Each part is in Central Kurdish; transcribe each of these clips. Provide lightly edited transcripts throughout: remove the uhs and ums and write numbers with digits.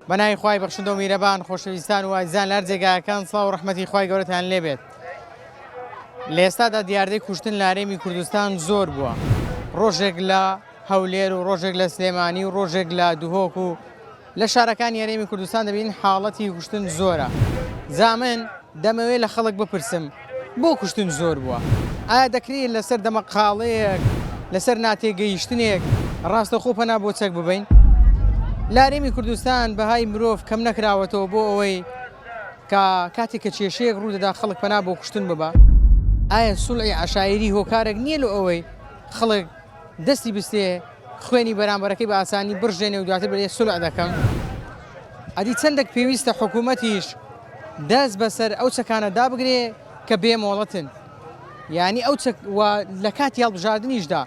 بەناوی خوای بەخشندە و میرەبان خۆشەویستان و ئازیزان لە هەر جێگاکان سڵاو و ڕەحمەتی خوای گەورەتان لێبێت. لە ئێستادا دیاردەی کوشتن لە هەرێمی کوردستان زۆر بووە. ڕۆژێک لە هەولێر و ڕۆژێک لە سلێمانی و ڕۆژێک لە دوهۆک و لە شارەکانی هەرێمی کوردستان دەبین حاڵەتی کوشتن زۆرە. زامن دەمەوێت لە خەڵک بپرسم بۆ کوشتن زۆر بووە؟ ئایا دەکرێت لەسەر دەمەقاڵەیەک لەسەر ناتێگەیشتنێک ڕاستەخۆ پەنا بۆ چەک ببین؟ لە هەرێمی کوردستان بەهای مرۆڤ کەم نەکراوەتەوە بۆ ئەوەی کە کاتێک کە کێشەیەک ڕوودەدا خەڵک پەنا بۆ کوشتن ببە. ئایا سوڵعی عەشایری هۆکارێک نییە لە ئەوەی خەڵک دەستی بستێ خوێنی بەرامبەرەکەی بە ئاسانی بڕژێنێ و دواتر بڵێ سوڵع دەکەم؟ ئەدی چەندێک پێویستە حکوومەتیش دەست بەسەر ئەو چەکانە دابگرێ کە بێمۆڵەتن، یعنی ئەو لە کاتی هەڵبژاردنیشدا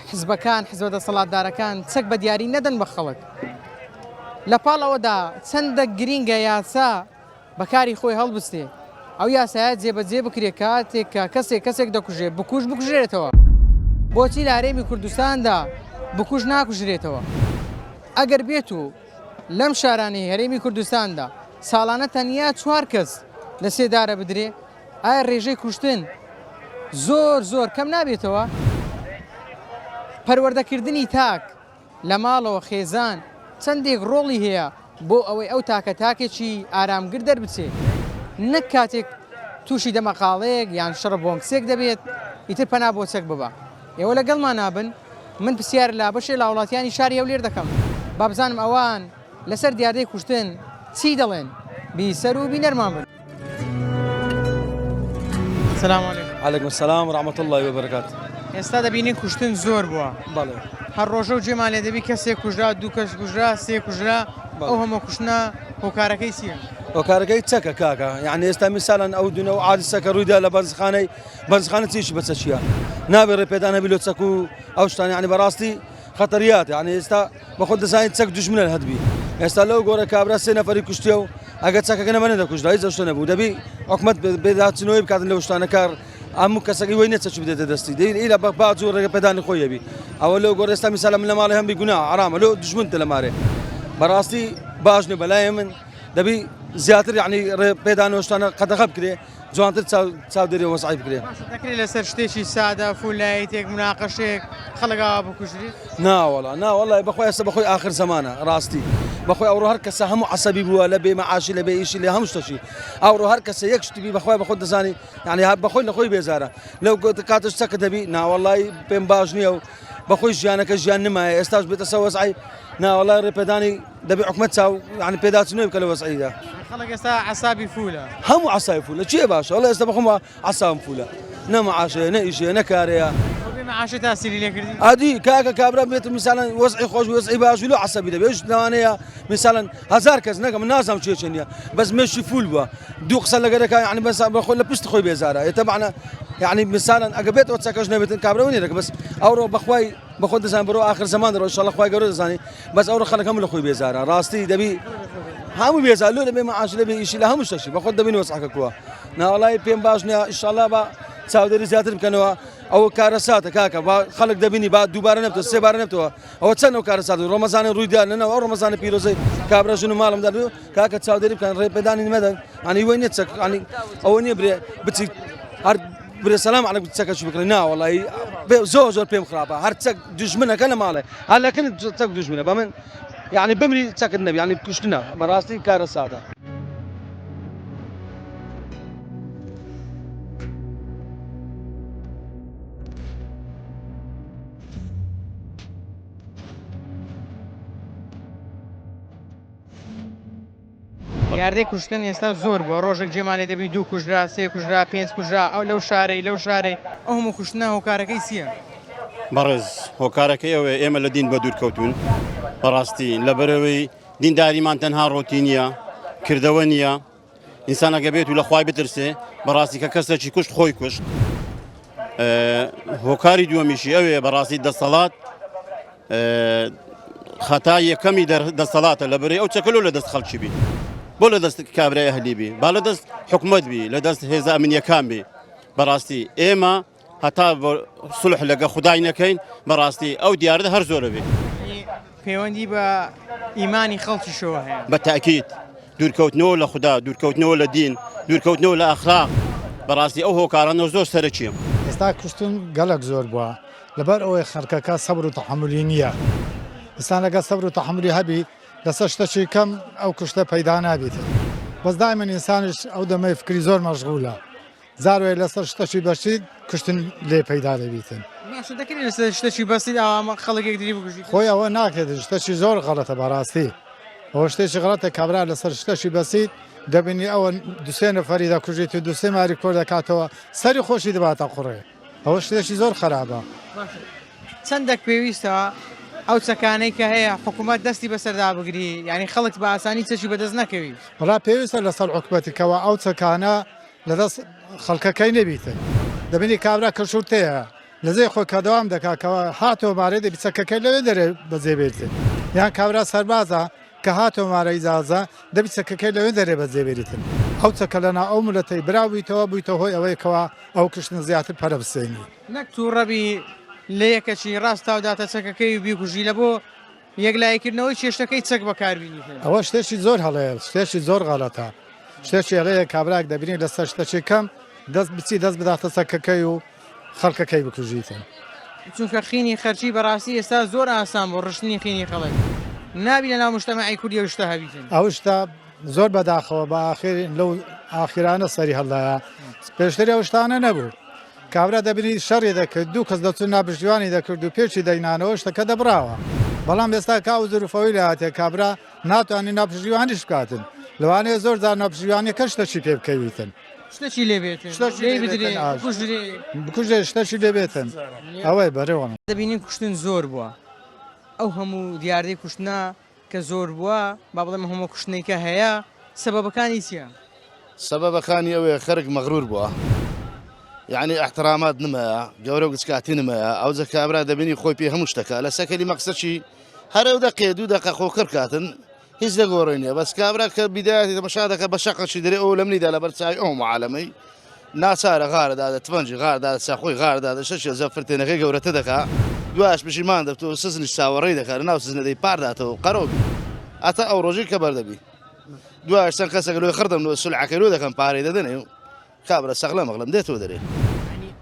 حزبەکان حزبە دەسەڵاتدارەکان چەک بە دیاری نەدەن بە خەڵک. لە پاڵەوەدا چەندە گرینگە یاسا بەکاری خۆی هەڵبستێ ئەو یاسایە جێبەجێ بکرێ کاتێک کە کەسێک دەکوژێ بکوژرێتەوە. بۆچی لە هەرێمی کوردستاندا بکوژ ناکوژرێتەوە؟ ئەگەر بێت و لەم شارانەی هەرێمی کوردستاندا ساڵانە تەنیا 4 کەس لە سێدارە بدرێ، ئایا ڕێژەی کوشتن زۆر کەم نابێتەوە؟ پەروەردەکردنی تاک لە ماڵەوە خێزان چەندێک ڕۆڵی هەیە بۆ ئەوەی ئەو تاکێکی ئارامگر دەربچێ، نەک کاتێک تووشی دەمەقاڵەیەک یان شەڕە بۆنکسێک دەبێت ئیتر پەنا بۆ چەک ببە. ئێوە لەگەڵمان نابن، من پرسیار لە بەشێ لە وڵاتیانی شاری هەولێر دەکەم با بزانم ئەوان لەسەر دیاردەی کوشتن چی دەڵێن. بیسەر و بینەرمان بن. سلام علیکم. علیکم السلام ورحمة الله وبركاته. ئێستا دەبینین کوشتن زۆر بووە. بەڵێ. هەر ڕۆژە و جێمان لێ دەبی کەسێک کوژرا، 2 کەس کوژرا، 3 کوژرا، ئەو هەموو کوشتنە هۆکارەکەی چییە؟ هۆکارەکەی چەکە کاکە، یعنی ئێستا میسالەن ئەو دوونە و عادسەکە ڕوویدا لە بەرزخانە چیشی بەچە چیە؟ نابێت ڕێپێدان هەبی لۆ چەک و ئەو شتان، یعنی بەڕاستی خەتەریات، یعنی ئێستا بەخۆت دەزانیت چەک دوژمنە هەدبی. ئێستا لەو گۆرە کابرا 3 نەفەری کوشتیە و ئەگەر چەکەکە نەبەنە دەکوژرا هیچ ئەو شتە نەبوو. دەبی حکومەت بێداچنەوەی بکاتن لەو شتانە کار هەموو کەسەکەی وەی نەچەکی بدێتە دەستی دەیلا بە باج و ڕێگەپێدانی خۆی هەبی. ئەوە لەو گۆرە ئێستا میسالە من لە ماڵی هەمبی گونا حرامە لۆ دژمنتە لە مارێ. بەڕاستی باش نیە بەلایە من دەبی زیاتر یعنی ڕێپێدانەوە شتانە قەدەغە بکرێ، جوانتر چاودێری وەسعی بکرێ. دەکرێت لەسەر شتێکی سادە فولایەتێک مناقەشێک خەڵکەوە بکوژریت؟ ناوەڵی بەخۆی ئێستا بەخۆی آخر زمانە ڕاستی بەخۆی ئەوڕۆ هەر کەسە هەموو عەسەبی بووە لە بێ مەعاشی لە بێ ئیشی لێ هەموو شتەشی ئەوڕۆ هەر کەسە یەک شتی بەخۆی بەخۆت دەزانی، یعنی بەخۆی لە خۆی بێزارە لەو کاتش چەکە دەبی. ناوەڵی پێم باش نییە و بەخۆی ژیانەکە ژیان نمایە ئێستاش بێتە سە وەسعی. ناوەڵی ڕێپێدانی دەبی حکومەت چاو یعنی پێداچنەوەی بکە لە وەسعیدا. خەڵک ئێستا عەسابی فولە، هەموو عەسای فولە. چییە باشە؟ وەڵی ئێستا بەخۆم عەسام فولە، نە مەعاشەیە نە ئیشەیە نە کارەیە. معاشە تاسیری لێ کردی؟ عادی کاکە کابرا بێت میسالەن وەسعی خۆش وەسعی باشی لۆ عەسەبی دەبێت لەوانەیە میسالەن 1000 کەس نەکەم من نازانم چێ نییە بەس مێشی فول بووە 2 قسە لەگەرەکە یعنی بەس بەخۆی لە پشت خۆی بێزارە. تەبعەنە یعنی میسالەن ئەگە بێت ئەو چەکەش نەبێتن کابرا وێنێرەکە بەس ئەوڕۆ بەخوای بەخۆت دەزانم بەرەو آخر زەمان دەڕۆ ئینشاڵڵا خوای گەورە دەزانی بەس ئەوڕۆ خەڵک هەموو لە خۆی بێزارە. ڕاستی دەبی هەموو بێزار لۆ لەبێ مەعاش لەبێ ئیشی لە هەموو شتێکی بەخۆت دەبین وەسعەکە کووە. ناوەڵی پێم باش نییە ئینشاڵڵا بە چاودێری زیاتر بکەنەوە. ئەو کارە ساتە کاکە خەڵک دەبینی با دووبارە نەبتەوە سێبارە نەبتەوە ئەوە چەند ئەو کارە سات ڕۆمەزانی ڕوویدا نەوە ئەو ڕۆمەزانە پیرۆزەی کابراژن و ماڵم دەبێت کاکە چاودێری بکەن ڕێپێدانی مەدەن ئەنی وەی نێت ئەنی ئەوە نییە برێ بچیت هەر برێ سەلام عەلەیکم چەکەش بکڕی. ناوەڵی زۆر پێم خراپە هەر چەک دوژمنەکە لە ماڵێ هەلەکن چەک دوژمنە بە من یعنی بمری چەکت نەبی یعنی کوشتنە بەڕاستی کارە ساتە. دیاردەی کوشتن ئێستا زۆر بووە. ڕۆژێک جێمان لێ دەبی 2 کوژرا، 3 کوژرا، 5 کوژرا، ئەو لەو شارەی ئەو هەموو کوشتنە هۆکارەکەی چییە؟ بەڕێز هۆکارەکەی ئەوێ ئێمە لە دین بە دوورکەوتون بەڕاستی لەبەرەوەی دینداریمان تەنها ڕۆتی نییە کردەوە نییە. ئینسانەکە بێت و لە خوای بترسێ بەڕاستی کە کەسێکی کوشت خۆی کوشت. هۆکاری دووەمیشی ئەوێ بەڕاستی دەسەڵات خەتا یەکەمی دەسەڵاتە لەبەرەی ئەو چەکەلۆ لە دەست خەڵکی بی بۆ لە دەست کابرای ئەهلی بی با لە دەست حکومەت بی لە دەست هێزە ئەمنیەکان بی. بەڕاستی ئێمە هەتا سولح لەگە خودای نەکەین بەڕاستی ئەو دیارە هەر زۆرە بێ. پەیوەندی بە ئیمانی خەڵکیشەوە هەیە. بەتاکید دوورکەوتنەوە لە خوددا، دوورکەوتنەوە لە دین، دوورکەوتنەوە لە ئەخلاق، بەڕاستی ئەو هۆکارانە زۆر سەرەکیە. ئێستا کوشتن گەلک زۆر بووە لەبەر ئەوەی خەڵکەکە سەبر و تەحملی نییە. ئێستا لەگە سەبر و تەحملی هەبی لەسەر شتێکی کەم ئەو کوشتە پەیدا نابێت. بەس دائما ئینسانش ئەو دەمەی فکری زۆر مەشغولە. زاروێ لەسەر شتێکی بەشی کوشتن لێ پەیدا دەبیتن. باشە دەکرێت لەسەر شتێکی بەسیت ئەوە خەڵکێک دری بکوژیت. خۆی ئەوە ناکرێت شتێکی زۆر غەڵەتە بەڕاستی. ئەوە شتێکی غەڵەتە کابرا لەسەر شتێکی بەسیت دەبینی ئەوە دوسێ نەفەری دەکوژیت و دوسێ ماری کۆر دەکاتەوە سەری خۆشی دەباتە قوڕێ. ئەوە شتێکی زۆر خراپە. چەندێک پێویستە ئەو چەکانەی کە هەیە حکوومەت دەستی بەسەردا بگری، یعنی خەڵک بە ئاسانی چەشی بەدەست نەکەوی. وڵا پێویستە لەسەر حکومەتیکەوە ئەو چەکانە لەدەست خەڵکەکەی نەبیتن. دەبینی کابرا کەشورتەیە لەزەی خۆی کە دەوام دەکاتەوە هاتۆ مارێ دەبی چەکەکەی لەوێ دەرێ بەجێبێتن. یان کابرا سەربازە کە هاتۆ مارە ئیجازە دەبی چەکەکەی لەوێ دەرێ بەجێبێتن. ئەو چەکە لەنا ئەو ملەتەی براویتەوە بوویتە هۆی ئەوەی کەوا ئەو کشتن زیاتر پەرە بسێنی. نەک تو ڕەبی لە یەکەچی ڕاست تاوداتە چەکەکەی و بیکوژی لە بۆ یەکلایەکردنەوەی چێشتەکەی چەک بەکاربیێنیتن. ئەوە شتێکی زۆر هەڵەیە، شتێکی زۆر غەڵەتە. شتێکی هەڵەیە کابراک دەبینی لەسەر شتێکی کەم دەست بچی دەست بداتە چەکەکەی و خەڵکەکەی بکوژیتن. چونکە خینی خەرچی بەڕاستی ئێستا زۆر ئاسان بۆ ڕشتنی خینی خەڵک. نابی لە ناو مجتەمەعی کوردی ئەو شتە هەبیتن. ئەو شتە زۆر بەداخەوە بە لەو ئاخیرانە سەری هەڵدایە. پێشتری ئەو شتانە نەبوو. کابرا دەبینی شەڕێ دەکرد دوو کەس دەچون نابژیوانی دەکرد و پێچی دەینانەوە شتەکە دەبراوە. بەڵام ئێستا کا و زروفەوەی لە هاتێ کابرا ناتوانانی ناپژیوانیش بکاتن. لەوانەیە زۆر جار ناپژیوانیەکە شتەشی پێ بکەویتن. شتێکی لێبێتن بکوژێ شتەشی لێبێتن. ئەوەی بەرەوە دەبینین کوشتن زۆر بووە. ئەو هەموو دیاردەی کوشتنا کە زۆر بووە با بڵێم هەموو کوشتنێکە هەیە سەبەبەکانی چییە؟ سەبەبەکانی ئەوەیە خەرک مەغرور بووە. یعنی احترامات نمایە گەورە و گچکاتی نمایە ئەو جە کابرا دەبینی خۆی پێ هەموو شتەکە لە سەکەلی مەقسەدی هەرەو دەقێ دوو دەقە خۆکڕ کاتن هیچ دەگۆڕێنێ بەس کابرا کە بیدایەتی تەماشا دەکە بە شەقەشی دەرێ ئەو لە منیدا لە بەرچاوی ئەو معالەمەی ناچارە غارەدادە تفەنجی غاردادە ساخۆی غاردادە شەشی زەفرتێنەکەی گەورەتە دەکا دواش پشیمان دەبتەوە سزنیش چاوەڕێی دەکات لە ناو سزنەدەی پارداتەوە قەرەوبی ئەتا ئەو ڕۆژی کە بەردەبی دواش چەند کەسێک لۆی خردم سولعەکەی لۆ دەکەن پارەی دەدەنێ و کابرا سەغلە مەغلەم دێتەوە دەرێ.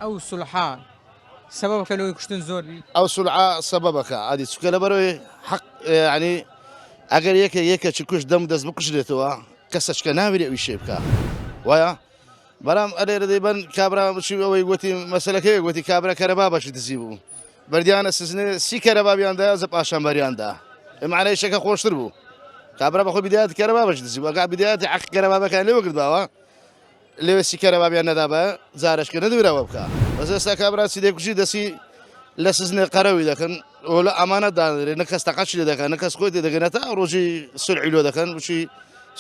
ئەو سولحا سەبەبەکە لەوەی کوشتن زۆر ئەو سولعا سەبەبەکە عادی چکە لەبەرەوەی حەق ینی ئەگەر یەکێکی کوشت دەم دەست بکوژرێتەوە کەسەچکە ناویری ئەوی شێ بکە وایە بەڵام ئەلێرە دەیبەن کابرا ئەوەی گوتی مەسەلەکەی گوتی کابرا کەرەبا بەشی دزی بوو بەردیانە سزنێ سی کەرەبابیاندا زە پاشان بەریاندا ئەمانەی شەکە خۆشتر بوو کابرا بەخۆی بدایەتی کەرەبا بەش دزی بوو ئەگا بدایەتی حەق کەرەبابەکان لێوە کردباوە لێوە سی کەرەبابیان نەدابە زارشکە نەدوێرەوە بکە بەس ئێستا کابرا سی دەکوژی دەسی لە سزنێ قەرەوی دەکەن ئەو لە ئەمانەتدانرێت نەکەس تەقەچی لێ دەکەن نەکەس خۆی دەگەنێتە ڕۆژی سولعی لۆ دەکەن وشی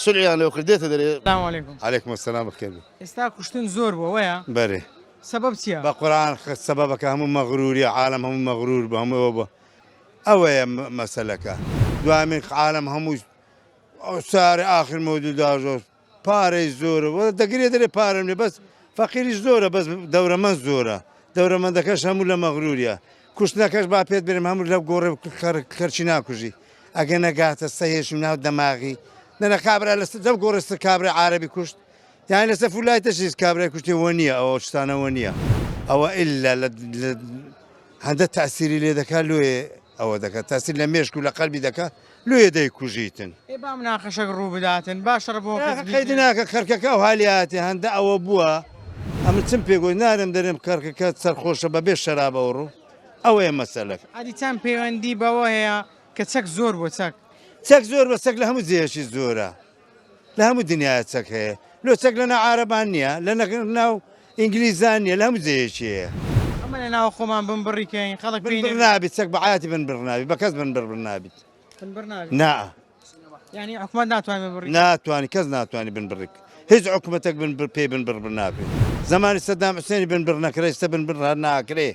سولعیان لێو کردێتە دەرێ. سلام علیکم. علیکم السلام بخێر. ئێستا کوشتن زۆر بووە وەیە؟ بەێ. سەبەب چییە؟ بە قورآن سەبەبەکە هەموو مەغروریە عالم هەموو مەغرور بە هەموو بە ئەوەیە مەسەلەکە دوامین عالم هەموو ساری ئاخر مۆدودا زۆر پارەی زۆرە دەگرێت دەرێ پارەم لێ بەس فەقیریش زۆرە بەس دەورەمەند زۆرە دەورەمەندەکەش هەموو لە مەغروریە کوشتنەکەش با پێت برم هەموو لەو گۆڕێ خەرچی ناکوژی ئەگە نەگاتە سەهێشم ناو دەماغی نەنە کابرا لەسەر دەم گۆڕستە کابرا عارەبی کوشت یان لەسەر فولایتەشیز کابرای کوشتەوە نییە ئەوە شتانەوە نییە ئەوە ئللا هەندە تاسیری لێ دەکات لێ ئەوە دەکات تاسیر لە مێشک و لە قەلبی دەکات لێ دەیکوژیتن با مناقەشەک ڕوو بداتن باشە بۆ قەیدی ناکە کەرکەکە و هالیاتی هەندە ئەوە بووە ئەمە چم پێگوی نارم دەرێم کەرکەکە سەرخۆشە بەبێ شەرابە ڕوو ئەوەیە مەسەلەکە ئەدیچان پەیوەندی بەوە هەیە کە چەک زۆر بۆ چەک چەک زۆر بە چەک لە هەموو جێشی زۆرە لە هەموو دنیاە چەک هەیە لۆ چەک لە ناو عارەبان نییە لە ناو ئینگلیزان نیە لە هەموو جێیەکی هەیە ئەمە لە ناو خۆمان بم بڕیکەین خەڵک نابێت چەک بەعاتی بن بڕناوی بە کەس بن بڕ نابێت نا ینی حکومەت ناتوانێت بڕی ناتوانانی کەس ناتوانانی بن بڕێک هیچ حکوومەتێک بن پێ بن بڕ نابێت زمانی سەدام حوسێنی بن بڕ نەکرێ ئێستا بن بڕ ناکرێ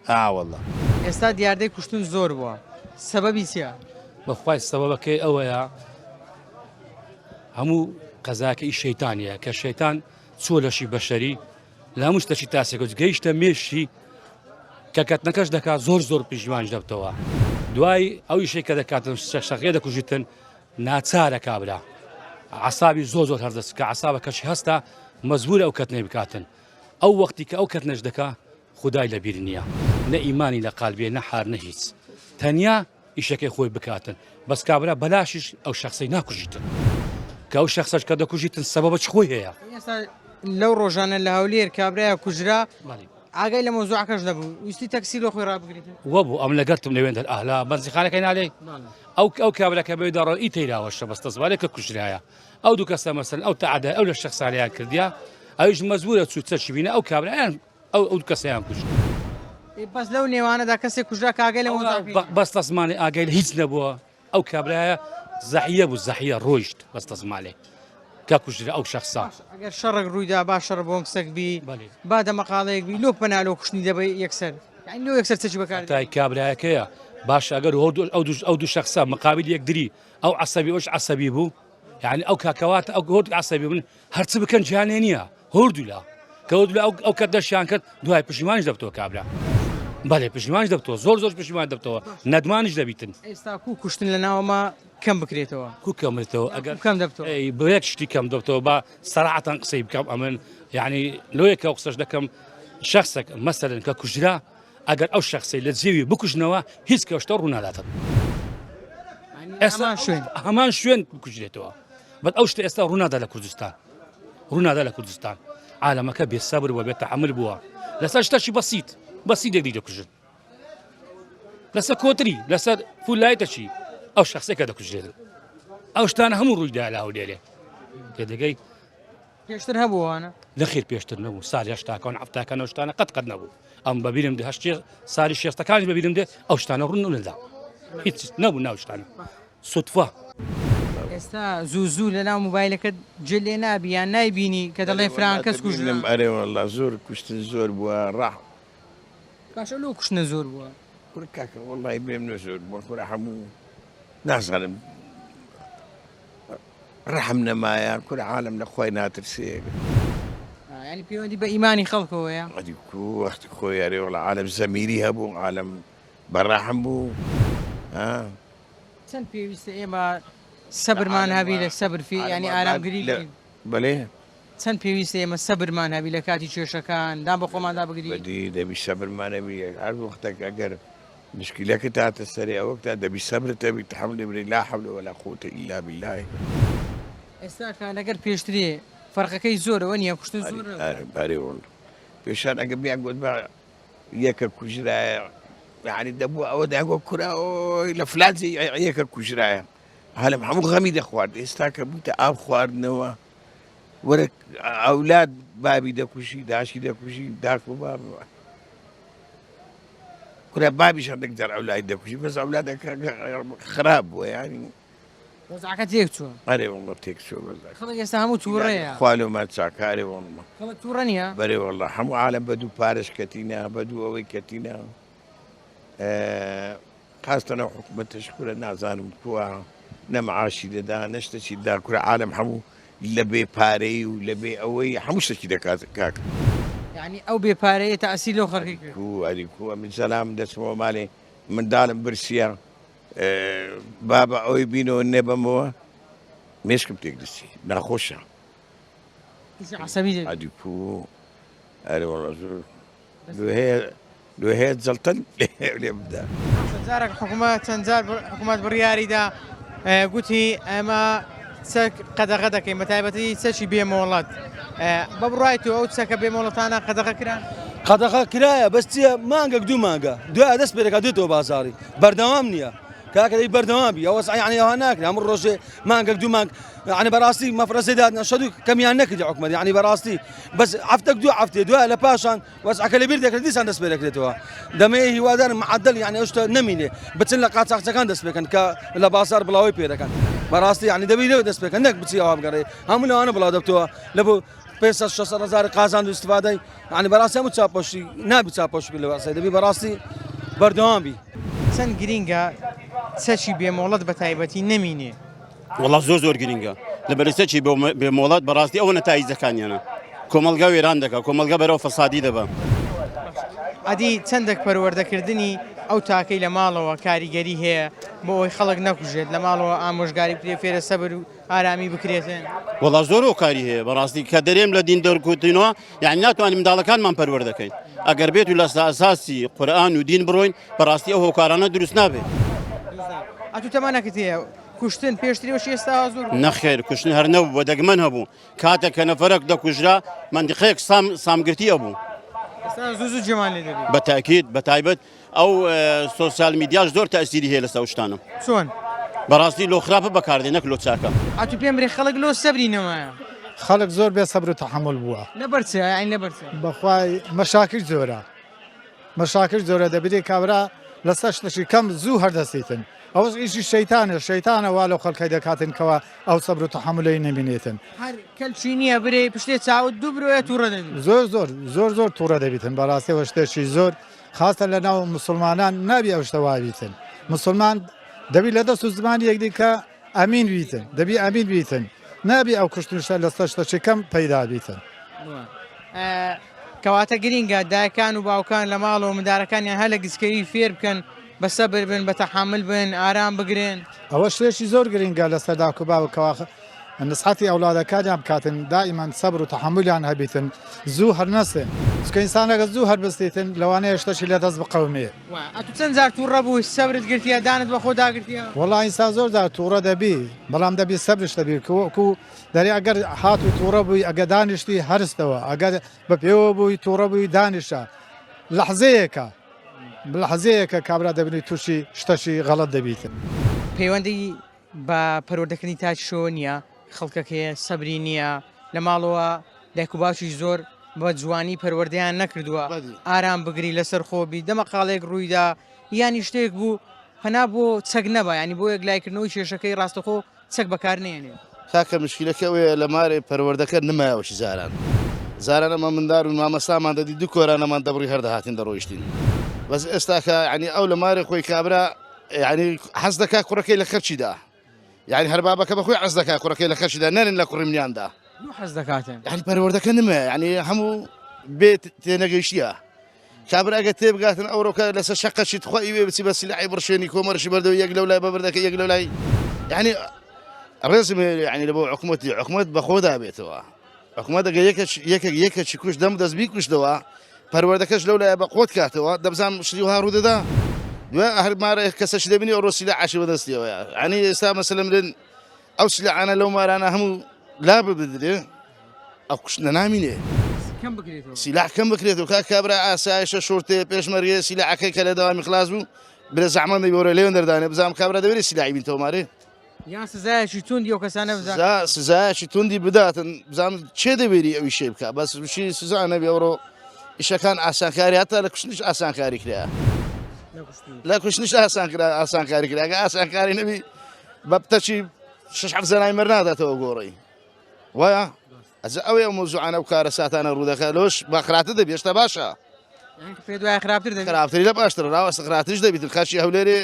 ئاوەڵڵا ئێستا دیاردەی کوشتن زۆر بووە سەبەبی چییە؟ بەخوای سەبەبەکەی ئەوەیە هەموو قەزاکەی شەیتانیە کە شەیتان چۆ لەشی بەشەری لە هەموو شتێکی تاسێکۆ گەیشتە مێشی کە کەتنەکەش دەکات زۆر پژیوانش دەبتەوە دوای ئەو یشەی کە دەکاتن شەقیە دەکوژیتن ناچارە کابرا عسابی زۆر هەردەست کە عسابە کەشی هەستا مەزبور ئەو کەتنەی بکاتن ئەو وەختی کە ئەو کەتنەش دەکا خودای لەبیر نییە نە ئیمانی لە قالبێ نە حار نە هیچ تەنیا ئیشەکەی خۆی بکاتن بەس کابرا بەلاشیش ئەو شخصی ناکوژیتن کە ئەو شخصش کە دەکوژیتن سەبەبە چ خۆی هەیە لەو ڕۆژانە لە هەولێر کابرایە کوژرا ئاگای لە مۆزوعەکەش دەبوو ویستی تەکسی لۆ خۆی ڕابگریتن وەبوو ئەم لەگەرتم لەوێن ئاهلا بەنزیخانەکەی نالێ ئەو کابراکە بێ داڕۆ ئی تێراوەشە بەستە زوالێکە کوژرایە ئەو دوو کەسە مەسەن ئەو تەعادە ئەو لە شەخساریان کردیا ئەویش مەزبورە چوچەشی بینە ئەو کابرایان ئەو دوو کەسەیان کوژ بەس لەو نێوانەدا کەسێک کوژرا کاگای لە بەستە زمانی ئاگای لە هیچ نەبووە ئەو کابرایە زەحیە بوو زەحیە ڕۆیشت بەستە زمالێ کە کوژرا ئەو شخصا ئەگەر شەڕێک ڕوویدا با شەڕ بۆم کسێک بی با دەمەقاڵەیەک بی لۆ پەنالۆ کوشتنی دەبێ یەکسەر لۆ یەکسەر چی بەکار تای کابراایەکەیە باش ئەگەر ئەو دوو شخصا مقابل یەکدری ئەو عسەبی ئەوش عسەبی بوو یعنی ئەو کاکەواتە ئەو هۆرد عسەبی بن هەرچ بکەن جیانێ نییە هۆردوولا کە ئەو کە دەشیان کرد دوای پشیمانش دەبتەوە کابرا بەڵێ پشیمانش دەبتەوە زۆر پشیمان دەبتەوە نەدمانش دەبیتن ئێستا کوشتن لە ناوەمە کەم بکرێتەوە کوکەمێتەوە ئەگەر کەم دەبتەوە بە یەک شتی کەم دەبتەوە بە سەراعەتەن قسەی بکەم ئەمن یعنی لۆ یەکە قسەش دەکەم شخصێک مەسەلەن کە کوژرا ئەگەر ئەو شخصی لە جێوی بکوژنەوە هیچ کەشتە ڕووناداتن هەمان شوێن بکوژرێتەوە بەت ئەو شتە ئێستا ڕوونادا لە کوردستان عالەمەکە بێسەبر وە بێت تەحمل بووە لەسەر شتەشی بەسیدێکی دەکوژن لەسەر کۆتری لەسەر فولایەتەشی ئەو شخصێکە دەکوژێتن ئەو شتانە هەموو ڕوویدا لە هەولێرێ تێدەگەی پێشتر هەبووانە لەخیر پێشتر نەبوو ساڵی هەشتاکان هەفتاکان ئەو شتانە قەت نەبوو ئەم بەبیرم دێ هەشت ساڵی شێستەکانی بەبیرم دێ ئەو شتانە ڕوون نەدا هیچ نەبوو ناو شتانە سوتفە ئێستا زوو لە ناو موبایلەکە جلێ نابیان نایبینی کە دەڵێ فران کەس کوژرا ئەرێ وەڵا زۆر کوشتن زۆر بووە ڕاح باشە لۆ کوشتنە زۆر بووە کورە کاکە وەڵای بێم نە زۆر بووە کورە هەموو نازانم ڕەحم نەمایە کورە عالم لە خۆی ناترسێ ینی پەیوەندی بە ئیمانی خەڵکەوەیە ئەدی کو وەختی خۆی ئەرێ وەڵا عالم زەمیری هەبوو عالم بەڕەحم بوو چەند پێویستە ئێمە سەبرمان هەبی لە سەبرفی ینی ئارامگری بەڵێ چەند پێویستە ئێمە سەبرمان هەبی لە کاتی کێشەکان دام بە خۆماندا بگری دەبی سەبرمانەبی هەر وەختێک ئەگەر مشکلەکە تاتە سەری ئەوەکتا دەبی سەبرتەبی تحمل بری لا حول ولا قوة إلا بالله ئێستا کە لەگەر پێشترێ فەرقەکەی زۆرەوە نییە کوشتن زۆر بەێ وڵ پێشان ئەگە بیان گوت بە یەکە کوژرایە یعنی دەبوو ئەوە داگۆ کوراەوەی لە فلانجی یەکە کوژرایە هەلم هەموو غەمی دەخوارد ئێستا کە بووتە ئاو خواردنەوە وەرە ئەولاد بابی دەکوشی داشی دەکوشی داکو بابەوە کورە بابیش هەندێک جار ئەولای دەکوشی بەس ئەولادەکە خراپ بووە ینی وەزعەکە تێک چووە ئەرێ وڵڵە تێک چۆ خەڵک ئێستا هەموو تووڕەیە خوالۆمە چاکارێ وڵمە خەڵک تووڕە نییە بەرێ وڵڵە هەموو عالم بە دوو پارش کەتینە بە دوو ئەوەی کەتینە قاستەنە حکومەتش کورە نازانم کووە نەمەعاشی دەدا نەشتەچی دا کورە عالم هەموو لە بێ پارەی و لە بێ ئەوەی هەموو شتێکی دەکات کاک ینی ئەو بێپارەیە تەئسیل لەو خەڵکی کرد ئەری کووە من سەلام دەچمەوە ماڵێ منداڵم برسیە بابە ئەوەی بینەوە نێبەمەوە مێشکم تێک دەچی ناخۆشە عسەبی ئەدی کو ئەرێ وەڵڵە زۆر هەیە جەڵتەن لێ بدا جارێک چەند جار حکوومەت بڕیاریدا گوتی ئەمە قەدەغە دەکەین بە تایبەتی چەکی بێمۆڵەت بە بڕایەوە ئەو چەکە بێمۆڵەتانە قەدەغە کران قەدەغە کرایە بەس چییە مانگەک دوو مانگە دوای دەست پێرەکە دێتەوە بازاری بەردەوام نییە کاکە دەی بەردەوامی ئەوە عنی ئەوە ناکرێت هەموو ڕۆژێ مانگەک دوو مانگ عنی بەڕاستی مەفرەسەی دادنە شەدوو کەمیان نەکردی حکومەت عنی بەڕاستی بەس هەفتەک دوو هەفتێ دوای لە پاشان وەزعەکە لەبیر دەکرێت دیسان دەست پێ دەکرێتەوە دەمەیە هیوادارم معدل ینی ئەو شتە نەمینێ بچن لە قاچاقچەکان دەست پێکەن کە لە بازار بڵاوی پێ دەکەن بەڕاستی ینی دەبی لێ دەست پێکەن نەک بچی ئەوە بگەڕێ هەموو لەوانە بڵاو دەبتەوە لە بۆ 500 قازان و استفادەی عنی بەڕاستی هەموو چاپۆشی نابی چاپۆشی لە بەڕاستی دەبی بەڕاستی بەردەوام بی چەند گرینگە چەکی بێمۆڵەت بە تایبەتی نەمینێ وڵا زۆر گرنگە لەبەر چەکی بێمۆڵەت بەڕاستی ئەوە نەتایجەکانیانە کۆمەلگا وێران دەکات کۆمەلگا بەرەو فەسادی دەبە ئەدی چەندێک پەروەردەکردنی ئەو تاکەی لە ماڵەوە کاریگەری هەیە بۆ ئەوی خەڵک نەکوژێت لە ماڵەوە ئامۆژگاری بکرێت فێرە سەبر و ئارامی بکرێتن وڵا زۆر هۆکاری هەیە بەڕاستی کە دەرێم لە دین دەرکوتینەوە یعنی ناتوانین منداڵەکانمان پەروەردە دەکەین ئەگەر بێت و لە ئاساسی قورئان و دین بڕۆین بەڕاستی ئەو هۆکارانە دروست نابێت ئەتو تەمانەکەت هەیە کوشتن پێشتریەوە ئێستا زۆر نەخێر کوشتن هەر نەبوو بە دەگمەن هەبوو کاتێک کە نەفەرێک دەکوژرا منطقەیەک سامگرتی هەبوو زوو جێمان لێ دەبێت بە تاکید بە تایبەت ئەو سۆسیال میدیاش زۆر تەسیری هەیە لەسەر شتانە چۆن بەڕاستی لۆ خراپە بەکاردێن نەک لۆ چاکە ئەتو پێم برێ خەڵک لۆ سەبری نەمایە خەڵک زۆر بێ سەبر و تەحمل بووە لەبەرچە یان لەبەرچە بەخوای مەشاکل زۆرە مەشاکل زۆرە دەبێت کابرا لەسەر شتێکی کەم زوو هەردەستیتن ئەوەش ئیشی شەیتانە وا لەو خەڵکەی دەکاتن کەەوە ئەو سەبر و تەحملەی نەبینێتن هەر کەلچی نییە برێ پشتێ چاوت دوو برۆیە تووڕە دەبێت زۆر تووڕە دەبیتن بەڕاستیەوە شتێکی زۆر خاستە لە ناو مسلمانان نابی ئەو شتەواویتن مسلمان دەبی لە دەست و زمانی یەکدی کە ئەمین بیتن دەبی ئەمین بیتن نابی ئەو کوشتنشە لەسەر شتێکی کەم پەیدا بیتن کەواتە گرینگە دایکان و باوکان لە ماڵەوە مندارەکانیان هەر لە گزکەوی فێر بکەن بە سەبر بن بە تەحمل بن ئارام بگرێن ئەوە شتێکی زۆر گرینگە لەسەر داک و باوکەوە نسحەتی ئەولادەکانیان بکاتن دائیمان سەبر و تەحملیان هەبیتن زوو هەر نەسێن چکە ئینسانەکە زوو هەربستیتن لەوانەیە شتێکی لەدەست بقەومێ ئەتو چەند جار تووڕە بووی سەبرت گرتیە دانت بە خۆ داگرتیە وەڵا ئینسان زۆر جار تووڕە دەبی بەڵام دەبی سەبرش دەبی وەکو دەری ئەگەر هات و تووڕە بووی ئەگە دانیشتی هەرستەوە ئەگەر بە پێوە بووی تووڕە بووی دانیشە لەحزەیەکە کابرا دەبنی تووشی شتەشی غەڵەت دەبیتن پەیوەندی بە پەروەردەکردنی تا شۆ نییە خەڵکەکەیە سەبری نییە لە ماڵەوە دایک و باوکی زۆر بە جوانی پەروەردەیان نەکردووە ئارام بگری لەسەر خۆبی دەمە قاڵێک ڕوویدا یانی شتێک بوو هەنا بۆ چەک نەبە ینی بۆ یەک لایکردنەوەی کێشەکەی ڕاستەخۆ چەک بەکار نێنێ کاکە مشکلەکەوەیە لە مارێ پەروەردەکە نمایەوەشی زاران ئەمە مندار و مامەسامان دەدی دوو کۆرانەمان دەبڕی هەردەهاتین دەڕۆیشتین بەس ئێستاکە ینی ئەو لە مارێ خۆی کابرا ینی حەز دەکا کوڕەکەی لە خەرچیدا یعنی هەر بابەکە بەخۆی حەز دەکا کوڕەکەی لە خەرچیدا نەرن لە کوڕی منیاندا حەز دەکاتن یعنی پەروەردەکە نمە ینی هەموو بێت تێنەگەیشتیە کابرا ئەگە تێبگاتن ئەوڕۆکە لەسەر شەقەشی تخوای وێ بچی بە سیلعی بڕشێنی کۆمەرشی بەردەوە یەک لەو لای بەبردەکە یەک لەو لای یعنی ڕێزم ینی لە بۆ حکوومەت بەخۆدا بێتەوە حکوومەت ئەگە یەکێکی کوش دەم دەست بیکوشتەوە پەروەردەکەش لەو لایە بە قۆت کاتەوە دەبزان شتی وها ڕوودەدا دوێ هەرمارە کەسەش دەبینی ئەوڕۆ سیلا عاشی بەدەستیەوە ینی ئێستا مەسەلەم لێن ئەو سیلعانە لەو مارانە هەموو لا بدرێ ئەو کوشتنە نامینێ سیلاح کەم بکرێتەوە کا کابرا ئاسایشە شورتێ پێشمەرگێ سیلاعەکەی کە لە دەوامی خلاص بوو برێ زەحمەت بۆرە لێوێن دەردانێ بزانام کابرا دەبێت سیلاعی بینتەوە مارێ یان سزایەکی توندی ئەو کەسانە بزان سزایەکی توندی بداتن بزانم چێ دەبێری ئەوی شێ بکە بەس وشی سزا نەبێ ئەوڕۆ ئیشەکان ئاسانکاری هەتا لە کوشتنیش ئاسانکاری کرا لە کوشتنیش ئاسانکاری کرا ئەگە ئاسانکاری نەبی بە پتەچی 6 زەنای مەر ناداتەوە گۆڕی وایە ئەز ئەوەیە مۆزوعانە و کارە ساتانە ڕوودەکە لۆش با خراپتر دەبێت هێشتا باشە پێ دوای خراپتری لە باشتر ڕاوەستە خراپتریش دەبیت خاچی هەولێرێ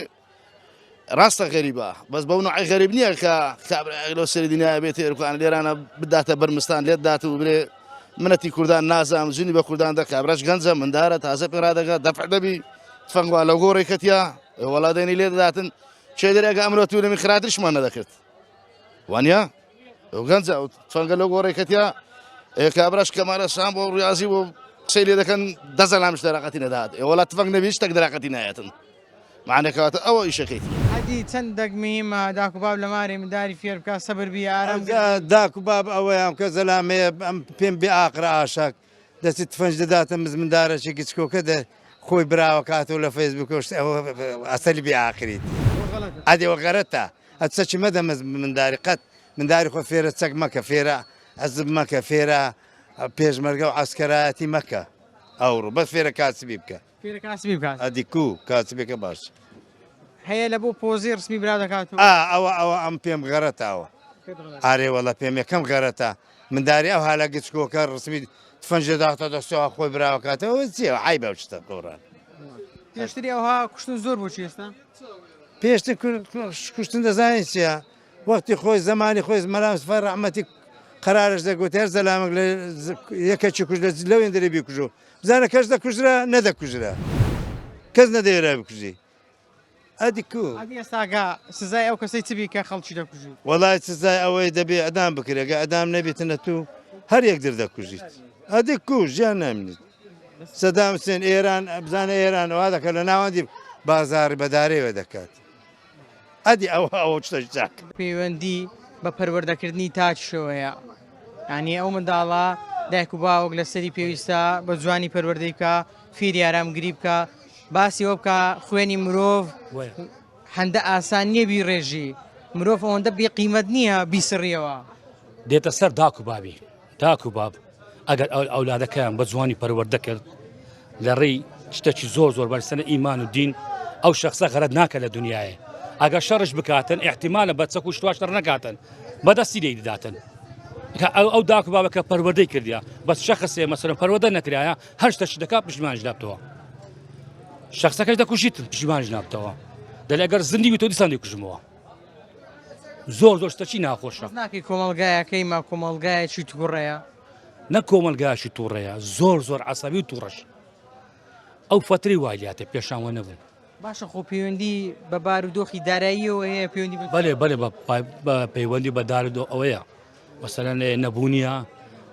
ڕاستە غەریبە بەس بەو نوعی غەریب نییە کە کابرا لەو سەری دنیا بێت هێرکوان لێرانە بداتە بەرمستان لێت دات و برێ منەتی کوردان نازام زوونی بە کوردان دە کابراش گەنجە مندارە تازە پێڕادەکە دەفع دەبی تفەنگوا لەو گۆڕی کەتیا وەڵادێنی لێ دەداتن چێ دەرێگە ئەمرۆ توولەمی خراتریشمان نەدەکرد وانە ئەو گەنجە تفەنگە لەو گۆڕی کەتیا کابراش کەمارە سام بۆ ڕاضی بۆ قسەی لێ دەکەن دەزەلامش دەراقەتی نەدات وڵات تفەنگ نەبی شتێک دەراقەتی نایەتن معنەکەواتە ئەوە ئیشەکەیت هەدی چەند دەگمیم داک و باب لە مارێ منداری فێر بکە سەبر بی ئارام داک و باب ئەوەیان کە زەلامەیە پێم بێ ئاقرا ئاشاک دەستی تفەنج دەداتە مزمندارەشێکی چکۆکە دە خۆی براوە کاتەوە لە فەیسبووکەشت ئەوە ئەسەلی بێ ئاخریت ئەدێوە غەرەتە ئەچەکی مەدە منداری قەت منداری خۆ فێرە چەک مەکە فێرە حەزب مەکە فێرە پێشمەرگە و عەسکەرایەتی مەکە ئەوڕۆ بەس فێرە کاسبی بکە ئەدی کو کاسبێکە باش هەیە لە بۆ پۆزی ڕسمی برا دەکاتەوە ئەوە ئەم پێم غەرەتاوە ئارێوەڵە پێم یەکەم غەرەتە منداری ئەو هالا گچکۆکە ڕسمی تفەنجێداتە دەستەوە خۆی براوەکاتەوە چیە عیبە شتە قۆڕان پێشتری ئەوها کوشتن زۆر بۆچی ئێستا پێشتر کوشتن دەزانین چیە وەختی خۆی زمانی خۆی مەرام سفەر ڕەحمەتی قەرارش دەگوت هەر زەلامک لە یەکەکی کوژ لەوێن دەرێ بیکوژۆ بزانە کەس دەکوژرا نەدەکوژرا کەس نەدەێرا بکوژی ئەدی کو ئەدی ئێستاگە سزای ئەو کەسەی چبی کە خەڵکی دەکوژی وڵای سزای ئەوەی دەبێ ئەدام بکرێگە ئەدام نەبێتنە تو هەر یەک دەردەکوژیت ئەدی کو ژیان نامنیت سەدام حوسێن ئێران بزانە ئێران ئەوە دەکات لە ناوەندی بازار بەدارێوە دەکات ئەدی ئەوە شتە چاک پەیوەندی بە پەروەردەکردنی تاچشەوەیە ینی ئەو منداڵە دایک و باوک لەسەری پێویستە بە جوانی پەروەردەی بکە فێری ئارامگری بکە باسی ئەوە بکە خوێنی مرۆڤ هەندە ئاسان نییە بیڕێژی مرۆڤ ئەوەندە بێقیمەت نییە بیسڕیەوە دێتە سەر داک و بابی داک و باب ئەگەر ئەولادەکەیان بە جوانی پەروەردە کرد لە ڕێی شتێکی زۆر زۆر بەرسەنە ئیمان و دین ئەو شخصە غەرەت ناکە لە دنیاە ئەگەر شەڕش بکاتن احتیمالە بە چەک و شتواشتر نەکاتن بەدەستی لێی دەداتن ئەو داک و بابەکە پەروەردەی کردیا بەس شەخصێ مەسەرن پەروەردە نەکرایە هەر شتەش دەکات پشتیمانیش دابتەوە شخصەکەش دەکوژیت پشتیمانیش نابتەوە دەڵێ ئەگەر زندی بێت تۆ دیسان دەیکوژمەوە زۆر زۆر شتەکی ناخۆشە ناکەی کۆمەلگایەکەی ما کۆمەلگایەکی تووڕەیە نە کۆمەلگایشی تووڕەیە زۆر زۆر عەسەبی و تووڕەش ئەو فتری وایلاتێ پێشانوە نەبوو باشە خۆ پەیوەندی بە بارودۆخی داراییەوە هەیە پەیوەندی بەڵێ بەڵێ بە پەیوەندی بە دارودۆ ئەوەیە مەسەلەن نەبوونیە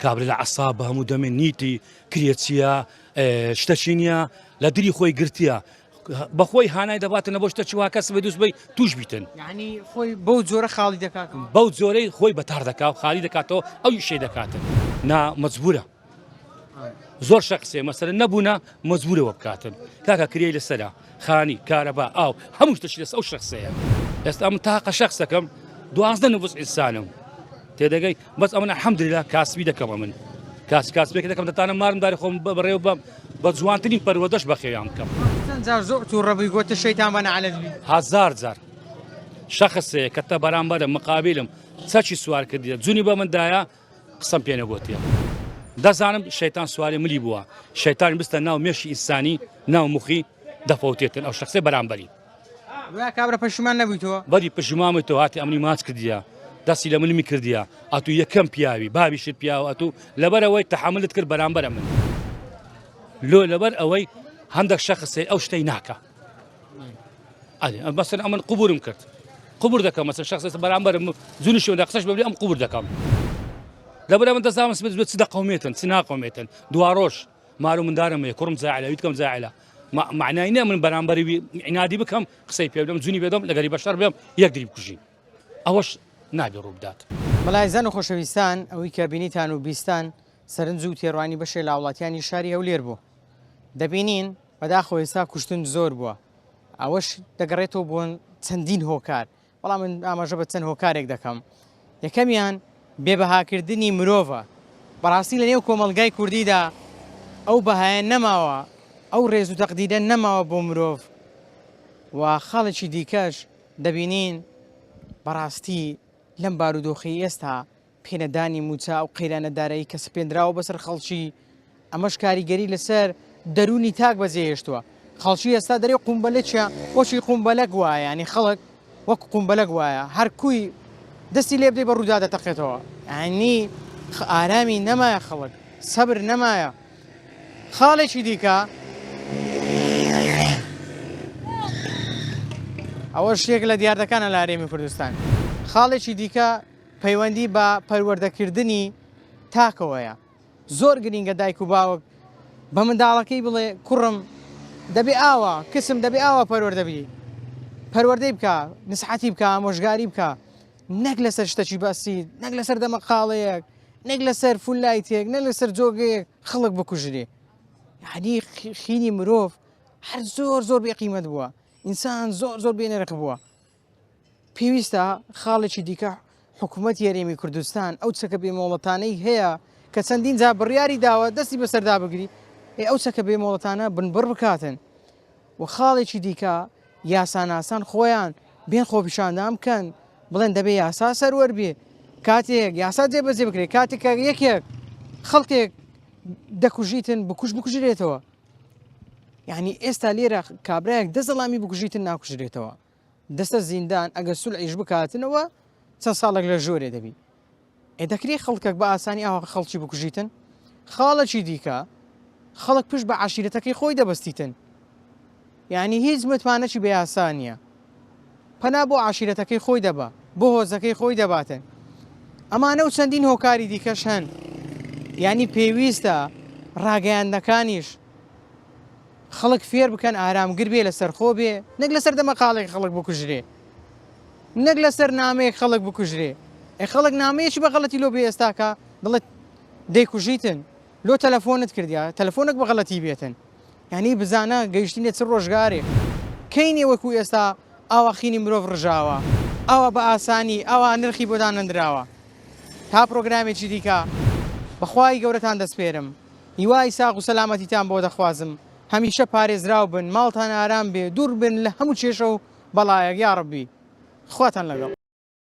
کابرا لە عەساب بە هەموو دەمێن نیتی کرێچیە شتەچی نییە لە دری خۆی گرتیە بەخۆی هانای دەباتنە بۆ شتەچی وا کەس بە دووست بی توش بیتن یعنی خۆی بەو جۆرە خاڵی دەکات بەو جۆرەی خۆی بەتار دەکات و خالی دەکاتەوە ئەو شێ دەکاتن نا مەجبورە زۆر شخصێ مەسەرە نەبوونە مەجبورەوە بکاتن کاکە کرێی لەسەرە خانی کارەبا ئاو هەموو شتەشی لەس ئەو شخصەیە ئێستا من تاقە شخصەکەم 12 نووس ئینسانم تێدەگەی بەس ئەمە الحەمدوللا کاسبی دەکەمە من کاسبێک دەکەم دەتانە مارم داری خۆم بەڕێوە بە جوانترین پەروەردەش بەخێویان بکەم جار زۆر تووڕەبووی گۆتە شەیتان بە نەعەلەتبی هزار جار شخصێ کە تە بەرامبەرم مقابلم چەکی سوار کردیە جوونی بە مندایە قسەم پێ نەگوتیە دەزانم شەیتان سواری ملی بووە شەیتانی بستە ناو مێشی ئینسانی ناو مخی دەفەوتێتن ئەو شخصێ بەرامبەری کابرا پەشیمان نەبوویتەوە بەری پشیمامێتەوە هاتی ئەمنی ماچ کردیە دەستی لە ملمی کردیە ئەتو یەکەم پیاوی بابیشت پیاوە ئەتو لەبەرەوەی تەحملت کرد بەرامبەرە من لۆ لەبەر ئەوەی هەندێک شخصێ ئەو شتەی ناکە مەسەن ئەمن قوبورم کرد قوبور دەکەم مەسەن شخص بەرامبەرم جوونی شێوە قسەش بەبێ ئەم قوبور دەکەم لەبەر من دەزانم سبێت چ دەقەومێتن چ ناقەومێتن دوا ڕۆژ مار و مندارم هەیە کوڕم زاعلە ویتکەم زاعلە معنای نییە من بەرامبەری عنادی بکەم قسەی پێ بدەم جوونی بێدەم لەگەری بەشەر بێم یەک دری بکوژین ئەوەش نابێ ڕوو بدات بەڵایزان و خۆشەویستان ئەوەی کە بینیتان و بیستان سەرنج و تێڕوانی بەشێ لە وڵاتیانی شاری هەولێر بوو دەبینین بەداخەوە ئێستا کوشتن زۆر بووە ئەوەش دەگەڕێتەوە بۆن چەندین هۆکار بەڵام من ئاماژە بە چەند هۆکارێک دەکەم یەکەمیان بێبەهاکردنی مرۆڤە بەڕاستی لە نێو کۆمەلگای کوردیدا ئەو بەهایە نەماوە ئەو ڕێز و تەقدیرە نەماوە بۆ مرۆڤ و خاڵێکی دیکەش دەبینین بەڕاستی لەم بارودۆخی ئێستا پێنەدانی موچا و قەیرانەدارایی کە سپێنراوە بەسەر خەڵکی ئەمەش کاریگەری لەسەر دەرونی تاک بەجێهێشتووە خەڵکی ئێستا دەرێ قومبەلەچە وەشی قومبەلەک وایە ینی خەڵک وەک قومبەلەک وایە هەر کوی دەستی لێ بدەی بە ڕوودا دەتەقێتەوە ینی ئارامی نەمایە خەڵک سەبر نەمایە خاڵێکی دیکە ئەوە شتێک لە دیاردەکانە لە هەرێمی کوردستان خاڵێکی دیکە پەیوەندی بە پەروەردەکردنی تاکەوەیە زۆر گرینگە دایک و باوک بە منداڵەکەی بڵێ کوڕم دەبێ ئاوە کەسم دەبێ ئاوە پەروەردەبی پەروەردەی بکە نسحەتی بکە ئامۆژگاری بکە نەک لەسەر شتەکی باسی نەک لەسەر دەمەقاڵەیەک نەک لەسەر فولایتێک نەک لەسەر جۆگەیەک خەڵک بکوژرێ یعنی خینی مرۆڤ هەر زۆر زۆر بێقیمەت بووە ئینسان زۆر زۆر بێنەرخ بووە پێویستە خاڵێکی دیکە حکوومەت یاریێمی کوردستان ئەو چەکە بێمۆڵەتانەی هەیە کە چەندین جا بڕیاری داوە دەستی بەسەردا بگری ئەو چەکە بێمۆڵەتانە بنبڕ بکاتن و خاڵێکی دیکە یاساناسان خۆیان بێن خۆپیشاندان بکەن بڵێن دەبێ یاسا سەروەر بێ کاتێک یاسا جێبەجێ بکرێت کاتێکە یەکێک خەڵکێک دەکوژیتن بکوژرێتەوە یعنی ئێستا لێرە کابراەک دەزەڵامی بکوژیتن ناکوژرێتەوە دەستە زیندان ئەگە سولعیش بکاتنەوە چەند ساڵێک لە ژۆرێ دەبی دەکرێت خەڵکێک بە ئاسانی ئاوا خەڵکی بکوژیتن خاڵەکی دیکە خەڵک پشت بە عاشیرەتەکەی خۆی دەبەستیتن یعنی هیچ متمانەی بێ ئاسانیە پەنا بۆ عاشیرەتەکەی خۆی دەبا بۆ هۆزەکەی خۆی دەباتن ئەمانە و چەندین هۆکاری دیکەش هەن یعنی پێویستە ڕاگەیاندەکانیش خەڵک فێر بکەن ئارامگر بێ لەسەر خۆ بێ نەک لەسەر دەمەقاڵێک خەڵک بکوژرێ نەک لەسەر نامەیەک خەڵک بکوژرێ خەڵک نامەیەکی بەغەڵەتی لۆ بێ ئێستاکە دڵێت دەیکوژیتن لۆ تەلەفۆنت کردیا تەلەفۆنێک بەغەڵەتی بێتن یعنی بزانە گەیشتینێ چ ڕۆژگارێ کەینێ وەکو ئێستا ئاواخینی مرۆڤ ڕژاوە ئەوە بە ئاسانی ئەوە نرخی بۆ دانەندراوە تا پرۆگرامێکی دیکە بەخوای گەورەتان دەسپێرم هیوای ساغ و سەلامەتیتان بۆ دەخوازم هەمیشە پارێزراو بن ماڵتان ئارام بێ دوور بن لە هەموو چێشە و بەڵایەک یا ڕەبی خواتان لەگەڵ